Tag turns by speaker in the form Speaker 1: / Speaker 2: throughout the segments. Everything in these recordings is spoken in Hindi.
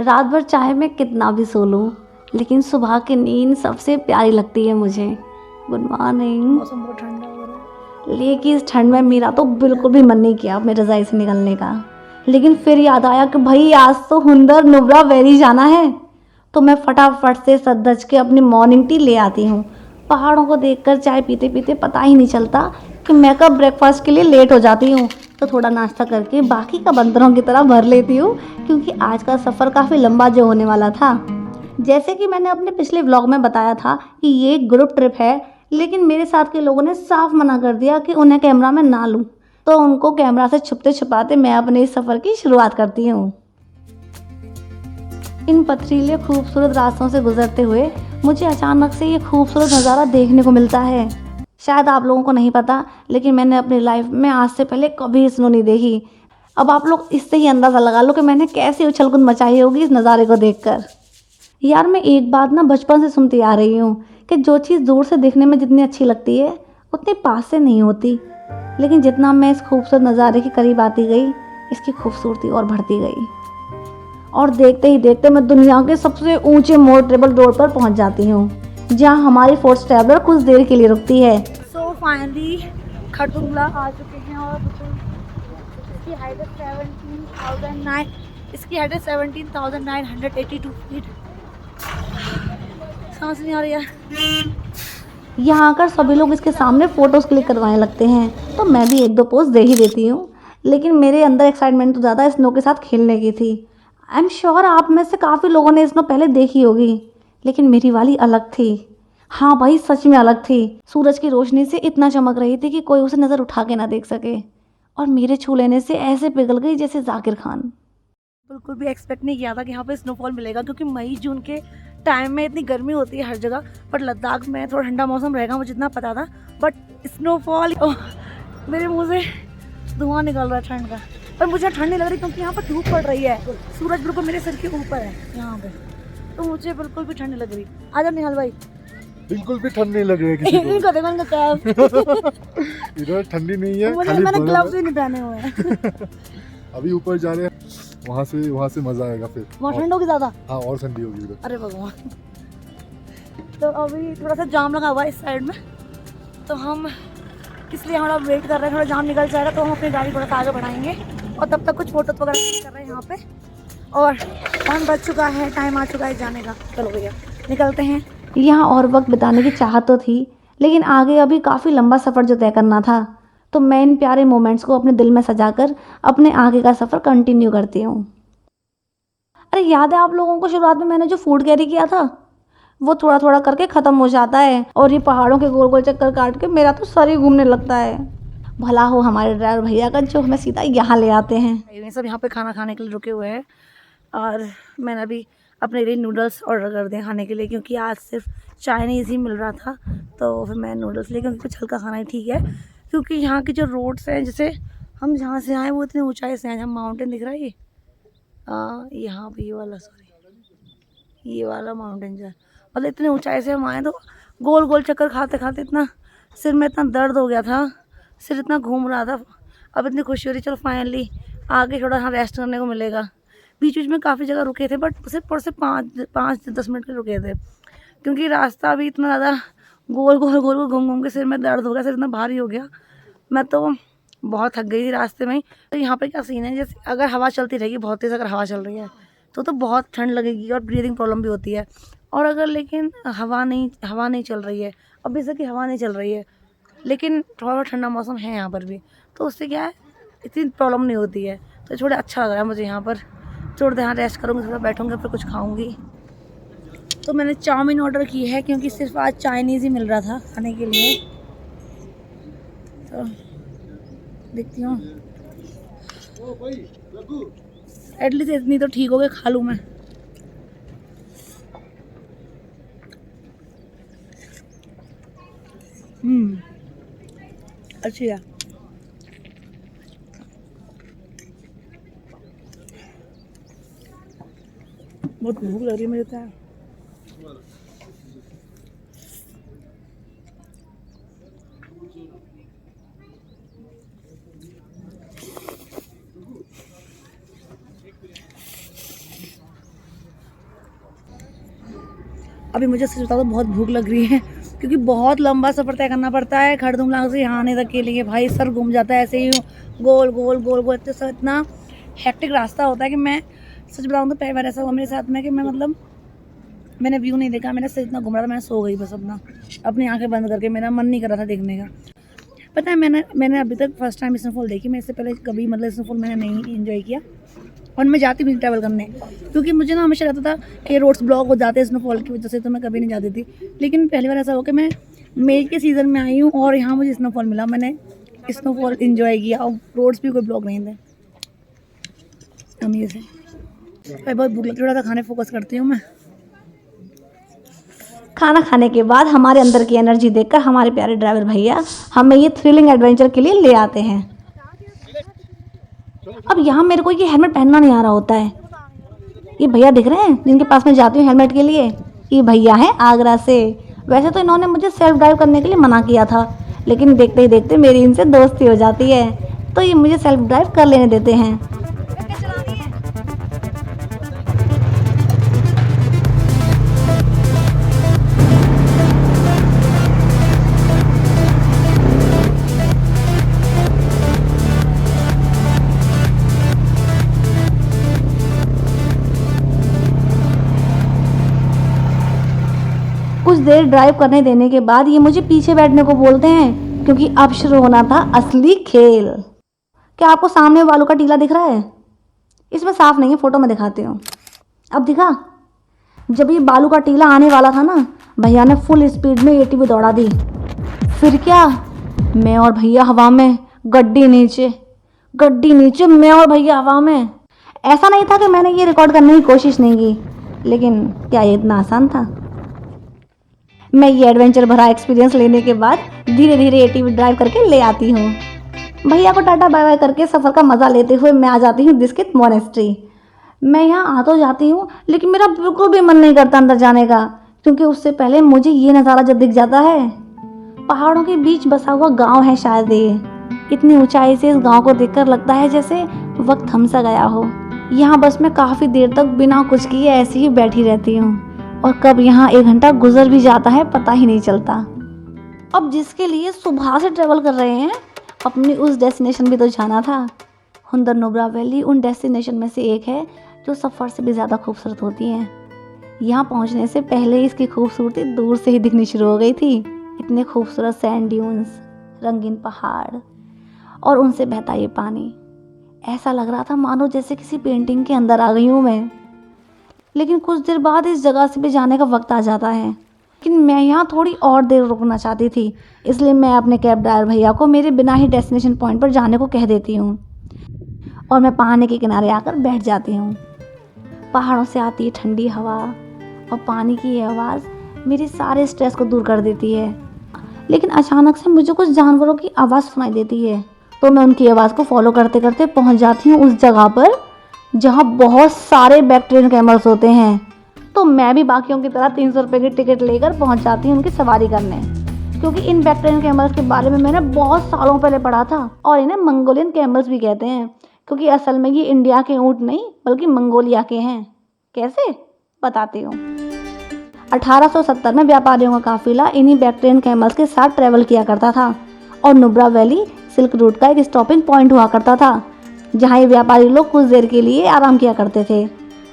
Speaker 1: रात भर चाहे मैं कितना भी सो लूँ, लेकिन सुबह की नींद सबसे प्यारी लगती है मुझे। Good morning.
Speaker 2: मौसम बहुत ठंडा हो रहा है।
Speaker 1: लेकिन इस ठंड में मेरा तो बिल्कुल भी मन नहीं किया मेरे रज़ाई से निकलने का। लेकिन फिर याद आया कि भाई आज तो हुंदर नुब्रा वैली जाना है, तो मैं फटाफट से सज के अपनी मॉर्निंग टी ले आती हूँ। पहाड़ों को देखकर चाय पीते पीते पता ही नहीं चलता कि मैं कब ब्रेकफास्ट के लिए लेट हो जाती हूँ। तो थोड़ा नाश्ता करके बाकी का बंदरों की तरह भर लेती हूँ, क्योंकि आज का सफ़र काफ़ी लंबा जो होने वाला था। जैसे कि मैंने अपने पिछले व्लॉग में बताया था कि ये एक ग्रुप ट्रिप है, लेकिन मेरे साथ के लोगों ने साफ मना कर दिया कि उन्हें कैमरा में ना लूं, तो उनको कैमरा से छुपते छुपाते मैं अपने इस सफ़र की शुरुआत करती हूँ। इन पथरीले खूबसूरत रास्तों से गुजरते हुए मुझे अचानक से ये खूबसूरत नज़ारा देखने को मिलता है। शायद आप लोगों को नहीं पता, लेकिन मैंने अपनी लाइफ में आज से पहले कभी स्नो नहीं देखी। अब आप लोग इससे ही अंदाज़ा लगा लो कि मैंने कैसी उछल कूद मचाई होगी इस नज़ारे को देखकर। यार मैं एक बात ना बचपन से सुनती आ रही हूँ कि जो चीज़ दूर से देखने में जितनी अच्छी लगती है उतनी पास से नहीं होती। लेकिन जितना मैं इस खूबसूरत नज़ारे के करीब आती गई, इसकी खूबसूरती और बढ़ती गई। और देखते ही देखते मैं दुनिया के सबसे ऊंचे मोटरेबल रोड पर पहुंच जाती हूँ, जहाँ हमारी फोर्स ट्रैवलर कुछ देर के लिए रुकती है।
Speaker 2: सो फाइनली खरदुंगला आ चुके हैं और इसकी हाइट है 17,982 फीट। समझ नहीं आ रही है।
Speaker 1: यहाँ आकर सभी लोग इसके सामने फ़ोटोज़ क्लिक करवाने लगते हैं, तो मैं भी एक दो पोज दे ही देती हूँ। लेकिन मेरे अंदर एक्साइटमेंट तो ज़्यादा स्नो के साथ खेलने की थी। आई एम श्योर आप में से काफ़ी लोगों ने स्नो पहले देखी होगी, लेकिन मेरी वाली अलग थी। हाँ भाई, सच में अलग थी। सूरज की रोशनी से इतना चमक रही थी कि कोई उसे नज़र उठा के ना देख सके, और मेरे छू लेने से ऐसे पिघल गई जैसे जाकिर खान।
Speaker 2: बिल्कुल भी एक्सपेक्ट नहीं किया था कि यहाँ पे स्नोफॉल मिलेगा, क्योंकि मई जून के टाइम में इतनी गर्मी होती है हर जगह, बट लद्दाख में थोड़ा ठंडा मौसम रहेगा मुझे जितना पता था। बट स्नोफॉल, मेरे मुंह से धुआं निकल रहा है ठंड का। पर मुझे ठंड नहीं लग रही क्योंकि यहाँ पर धूप पड़ रही है, सूरज बिल्कुल मेरे सिर के ऊपर है यहाँ पे, तो मुझे बिल्कुल भी ठंड नहीं लग रही। आजा निहाल भाई।
Speaker 3: बिल्कुल भी ठंड नहीं लग रही है किसी को।
Speaker 2: इनको देखो, इनका कैप।
Speaker 3: इधर ठंडी नहीं है,
Speaker 2: मुझे
Speaker 3: खाली
Speaker 2: मैंने
Speaker 3: बर्फ
Speaker 2: ग्लव्स
Speaker 3: है।
Speaker 2: भी नहीं पहने हुए हैं।
Speaker 3: अभी ऊपर जा रहे हैं, वहाँ से मजा आएगा फिर।
Speaker 2: वहाँ ठंड होगी ज्यादा।
Speaker 3: हाँ, और ठंडी होगी उधर।
Speaker 2: अरे भगवान। तो अभी थोड़ा सा जाम लगा हुआ है इस साइड में, तो हम इसलिए हमारा वेट कर रहे हैं। थोड़ा जाम निकल जाएगा तो हम अपनी गाड़ी थोड़ा सा आगे बढ़ाएंगे, और तब तक कुछ फोटो वगैरह क्लिक कर रहे हैं यहाँ पे। और टाइम बच चुका है, टाइम आ चुका है जाने का। चलो भैया निकलते हैं।
Speaker 1: यहाँ और वक्त बिताने की चाहत तो थी, लेकिन आगे अभी काफ़ी लंबा सफ़र जो तय करना था, तो मैं इन प्यारे मोमेंट्स को अपने दिल में सजाकर अपने आगे का सफ़र कंटिन्यू करती हूँ। अरे याद है आप लोगों को शुरुआत में मैंने जो फूड कैरी किया था, वो थोड़ा थोड़ा करके ख़त्म हो जाता है, और ये पहाड़ों के गोल गोल चक्कर काट के मेरा तो सर ही घूमने लगता है। भला हो हमारे ड्राइवर भैया का जो हमें सीधा यहाँ ले आते हैं।
Speaker 2: ये सब यहाँ पे खाना खाने के लिए रुके हुए हैं, और मैंने अभी अपने लिए नूडल्स ऑर्डर कर दिए खाने के लिए, क्योंकि आज सिर्फ चाइनीज़ ही मिल रहा था। तो फिर मैं नूडल्स ले, क्योंकि कुछ हल्का खाना ही ठीक है। क्योंकि यहाँ की जो रोड्स हैं, जैसे हम जहाँ से आए वो इतनी ऊंचाई से हैं। जहाँ माउंटेन दिख रहा है ये, यहाँ पे ये वाला, सॉरी ये वाला माउंटेन जो है, मतलब इतनी ऊंचाई से हम आए, तो गोल गोल चक्कर खाते खाते इतना सिर में इतना दर्द हो गया था, सिर इतना घूम रहा था। अब इतनी खुशी हो रही, चलो फाइनली आगे थोड़ा हाँ रेस्ट करने को मिलेगा। बीच बीच में काफ़ी जगह रुके थे, बट सिर्फ 5-10 मिनट के रुके थे, क्योंकि रास्ता भी इतना ज़्यादा गोल गोल गोल गोल घूम घूम के सिर में दर्द हो गया, सिर इतना भारी हो गया। मैं तो बहुत थक गई थी रास्ते में ही। तो यहाँ पे क्या सीन है, जैसे अगर हवा चलती रहेगी बहुत तेज़, अगर हवा चल रही है तो बहुत ठंड लगेगी और ब्रीदिंग प्रॉब्लम भी होती है। और अगर लेकिन हवा नहीं चल रही है, अब जैसे कि हवा नहीं चल रही है, लेकिन थोड़ा ठंडा मौसम है यहाँ पर भी, तो उससे क्या है इतनी प्रॉब्लम नहीं होती है। तो थोड़ा अच्छा लग रहा है मुझे यहाँ पर। थोड़ी देर यहाँ रेस्ट करूँगी, थोड़ा बैठूँगी, फिर कुछ खाऊँगी। तो मैंने चाउमीन ऑर्डर की है, क्योंकि सिर्फ आज चाइनीज़ ही मिल रहा था खाने के लिए। तो देखती हूँ, एटलीस्ट इतनी तो ठीक हो गई, खा लूँ मैं। अच्छी है। बहुत भूख लग रही है मुझे तो। अभी मुझे सच बताओ तो बहुत भूख लग रही है, क्योंकि बहुत लंबा सफ़र तय करना पड़ता है खड़दुमला से यहाँ आने तक के लिए। भाई सर घूम जाता है ऐसे ही गोल गोल गोल गोल, तो सर इतना हेक्टिक रास्ता होता है कि मैं सच बताऊँ तो पहली बार ऐसा हुआ मेरे साथ में कि मैं मतलब मैंने व्यू नहीं देखा, मेरा सिर इतना घूम रहा था, मैं सो गई बस अपनी आंखें बंद करके। मेरा मन नहीं कर रहा था देखने का। पता है मैंने अभी तक फर्स्ट टाइम स्नोफॉल देखी। मैं इससे पहले कभी मतलब स्नोफॉल मैंने नहीं एंजॉय किया, और मैं जाती भी ट्रैवल करने, क्योंकि मुझे ना हमेशा रहता था कि रोड्स ब्लॉक हो जाते हैं स्नोफॉल की वजह से, तो मैं कभी नहीं जाती थी। लेकिन पहली बार ऐसा हो कि मैं मई के सीज़न में आई हूँ और यहाँ मुझे स्नोफॉल मिला, मैंने स्नोफॉल इंजॉय किया और रोड्स भी कोई ब्लॉक नहीं थे। अमेजिंग। भाई बहुत भूख लगती है, थोड़ा सा खाने फोकस करती हूँ मैं।
Speaker 1: खाना खाने के बाद हमारे अंदर की एनर्जी देखकर हमारे प्यारे ड्राइवर भैया हमें ये थ्रिलिंग एडवेंचर के लिए ले आते हैं। अब यहाँ मेरे को ये हेलमेट पहनना नहीं आ रहा होता है। ये भैया दिख रहे हैं जिनके पास मैं जाती हूँ हेलमेट के लिए, ये भैया हैं आगरा से। वैसे तो इन्होंने मुझे सेल्फ ड्राइव करने के लिए मना किया था, लेकिन देखते ही देखते मेरी इनसे दोस्ती हो जाती है, तो ये मुझे सेल्फ ड्राइव कर लेने देते हैं। कुछ देर ड्राइव करने देने के बाद ये मुझे पीछे बैठने को बोलते हैं, क्योंकि अब शुरू होना था असली खेल। क्या आपको सामने बालू का टीला दिख रहा है? इसमें साफ नहीं है, फोटो में दिखाती हूँ। अब दिखा? जब ये बालू का टीला आने वाला था ना, भैया ने फुल स्पीड में एटीवी दौड़ा दी। फिर क्या, मैं और भैया हवा में, गड्डी नीचे, मैं और भैया हवा में। ऐसा नहीं था कि मैंने ये रिकॉर्ड करने की कोशिश नहीं की, लेकिन क्या ये इतना आसान था? मैं ये एडवेंचर भरा एक्सपीरियंस लेने के बाद धीरे धीरे एटीवी ड्राइव करके ले आती हूँ। भैया को टाटा बाय बाय करके सफ़र का मज़ा लेते हुए मैं आ जाती हूँ दिस्कित मोनेस्ट्री। मैं यहाँ आ तो जाती हूँ, लेकिन मेरा बिल्कुल भी मन नहीं करता अंदर जाने का, क्योंकि उससे पहले मुझे ये नज़ारा जब दिख जाता है। पहाड़ों के बीच बसा हुआ गाँव है शायद ये। इतनी ऊंचाई से इस गाँव को देखकर लगता है जैसे वक्त थम सा गया हो। यहाँ बस मैं काफ़ी देर तक बिना कुछ किए ऐसे ही बैठी रहती हूँ, और कब यहाँ 1 घंटा गुजर भी जाता है पता ही नहीं चलता। अब जिसके लिए सुबह से ट्रेवल कर रहे हैं, अपनी उस डेस्टिनेशन भी तो जाना था। हुंदर नुब्रा वैली उन डेस्टिनेशन में से एक है जो सफ़र से भी ज़्यादा खूबसूरत होती हैं। यहाँ पहुँचने से पहले ही इसकी खूबसूरती दूर से ही दिखनी शुरू हो गई थी। इतने खूबसूरत सैंड ड्यून्स, रंगीन पहाड़ और उनसे बहता ये पानी, ऐसा लग रहा था मानो जैसे किसी पेंटिंग के अंदर आ गई हूँ मैं। लेकिन कुछ देर बाद इस जगह से भी जाने का वक्त आ जाता है, लेकिन मैं यहाँ थोड़ी और देर रुकना चाहती थी, इसलिए मैं अपने कैब ड्राइवर भैया को मेरे बिना ही डेस्टिनेशन पॉइंट पर जाने को कह देती हूँ, और मैं पानी के किनारे आकर बैठ जाती हूँ। पहाड़ों से आती ठंडी हवा और पानी की ये आवाज़ मेरे सारे स्ट्रेस को दूर कर देती है। लेकिन अचानक से मुझे कुछ जानवरों की आवाज़ सुनाई देती है, तो मैं उनकी आवाज़ को फॉलो करते करते पहुँच जाती हूँ उस जगह पर जहाँ बहुत सारे बैक्टीरियन कैमल्स होते हैं। तो मैं भी बाकियों की तरह 300 रुपये की टिकट लेकर पहुँच जाती हूँ उनकी सवारी करने, क्योंकि इन बैक्टीरियन कैमल्स के बारे में मैंने बहुत सालों पहले पढ़ा था, और इन्हें मंगोलियन कैमल्स भी कहते हैं, क्योंकि असल में ये इंडिया के ऊँट नहीं बल्कि मंगोलिया के हैं। कैसे, बताती हूँ। 1870 में व्यापारियों का काफिला इन्हीं बैक्टीरियन कैमल्स के साथ ट्रैवल किया करता था, और नुब्रा वैली सिल्क रूट का एक स्टॉपिंग पॉइंट हुआ करता था, जहाँ ये व्यापारी लोग कुछ देर के लिए आराम किया करते थे।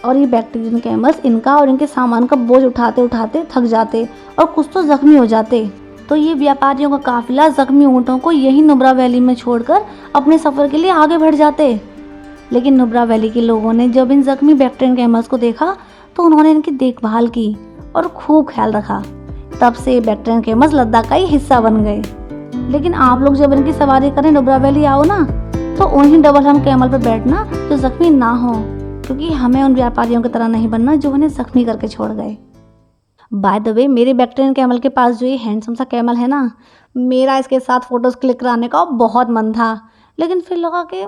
Speaker 1: और ये बैक्टीरियन कैमल्स इनका और इनके सामान का बोझ उठाते उठाते थक जाते और कुछ तो जख्मी हो जाते, तो ये व्यापारियों का काफिला जख्मी ऊँटों को यही नुब्रा वैली में छोड़कर अपने सफ़र के लिए आगे बढ़ जाते। लेकिन नुब्रा वैली के लोगों ने जब इन जख्मी बैक्टीरियन कैमल्स को देखा तो उन्होंने इनकी देखभाल की और खूब ख्याल रखा। तब से बैक्टीरियन कैमल्स लद्दाख का ही हिस्सा बन गए। लेकिन आप लोग जब इनकी सवारी करें नुब्रा वैली आओ ना, तो उन्हीं डबल हम कैमल पर बैठना जो जख्मी ना हो, क्योंकि हमें उन व्यापारियों की तरह नहीं बनना जो उन्हें जख्मी करके छोड़ गए। बाय द वे, मेरे बैक्टीरियन कैमल के पास जो ये हैंडसम सा कैमल है ना, मेरा इसके साथ फ़ोटोज़ क्लिक कराने का बहुत मन था, लेकिन फिर लगा कि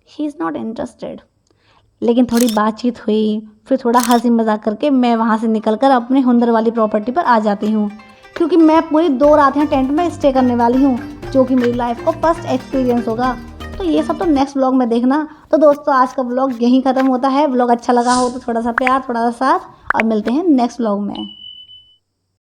Speaker 1: ही इज़ नॉट इंटरेस्टेड। लेकिन थोड़ी बातचीत हुई, फिर थोड़ा हंसी मजाक करके मैं वहाँ से निकलकर अपने हुंदर वाली प्रॉपर्टी पर आ जाती हूँ, क्योंकि मैं पूरी 2 रात यहाँ टेंट में स्टे करने वाली हूँ, जो कि मेरी लाइफ का फर्स्ट एक्सपीरियंस होगा। तो ये सब तो नेक्स्ट व्लॉग में देखना। तो दोस्तों, आज का व्लॉग यहीं ख़त्म होता है। व्लॉग अच्छा लगा हो तो थोड़ा सा प्यार, थोड़ा सा साथ और मिलते हैं नेक्स्ट व्लॉग में।